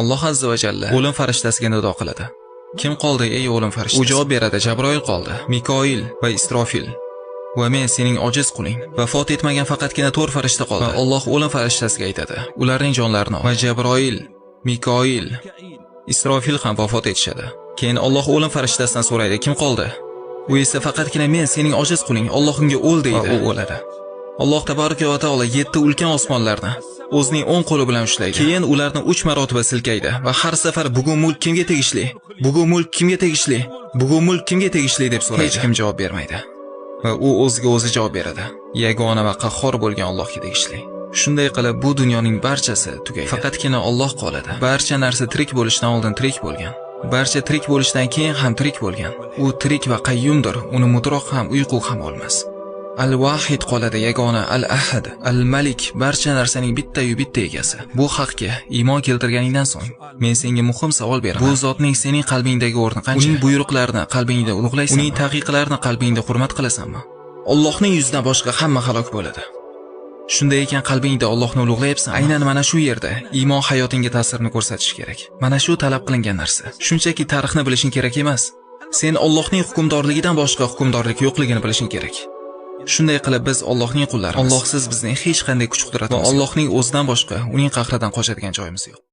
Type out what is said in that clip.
Alloh azza va jalla o'lim farishtasiga nido qiladi. Kim qoldi ey o'lim farishtasi? U javob beradi: Jabroil qoldi, Mikoil va Isrofil. Va men sening ojiz quling. Vafot etmagan faqatgina 4 farishta qoldi. Va Alloh o'lim farishtasiga aytadi: ularning jonlarini ol. Va Jabroil, Mikoil, Isrofil ham vafot etishadi. Keyin Alloh o'lim farishtasidan so'raydi: kim qoldi? U esa faqatgina men sening ojiz quling, Allohingga o'l deydi. Va u o'ladi. Alloh tabaraka va taolo 7 ulkan osmonlarni o'zining o'ng qo'li bilan ushlaydi. Keyin ularni 3 marotaba silkaydi va har safar bugun mulk kimga tegishli? Bugun mulk kimga tegishli? Bugun mulk kimga tegishli deb so'raydi. Hech kim javob bermaydi. Va u o'ziga o'zi javob beradi: yagona va qahhor bo'lgan Allohga tegishli. Shunday qilib bu dunyoning barchasi tugaydi. Faqatgina Alloh qoladi. Barcha narsa tirik bo'lishdan oldin tirik bo'lgan. Barcha tirik bo'lishdan keyin ham tirik bo'lgan. U tirik va qayyumdir. Uni mutroq ham, uyqu ham olmas. Al-Vahid qoladi, yagona, Al-Ahad, Al-Malik, barcha narsaning bitta-yu bitta egasi. Bu haqga iymon keltirganingdan so'ng men senga muhim savol beraman. Bu zotning sening qalbingdagi o'rni qancha? Uning buyruqlarini qalbingda ulug'laysanmi? Uning taqiqlarini qalbingda hurmat qilasanmi? Allohning yuzidan boshqa hamma halok bo'ladi. Shunday ekan qalbingda Allohni ulug'layapsan. Aynan mana shu yerda iymon hayotingga ta'sirini ko'rsatish kerak. Mana shu talab qilingan narsa. Shunchaki tarixni bilishing kerak emas. Sen Allohning hukmdorligidan boshqa hukmdorlik yo'qligini bilishing kerak. Shunday qilib biz Allohning qullarimiz. Allohsiz bizning hech qanday kuch-qudratimiz yo'q. Va Allohning o'zidan boshqa uning qahridan qochadigan joyimiz yo'q.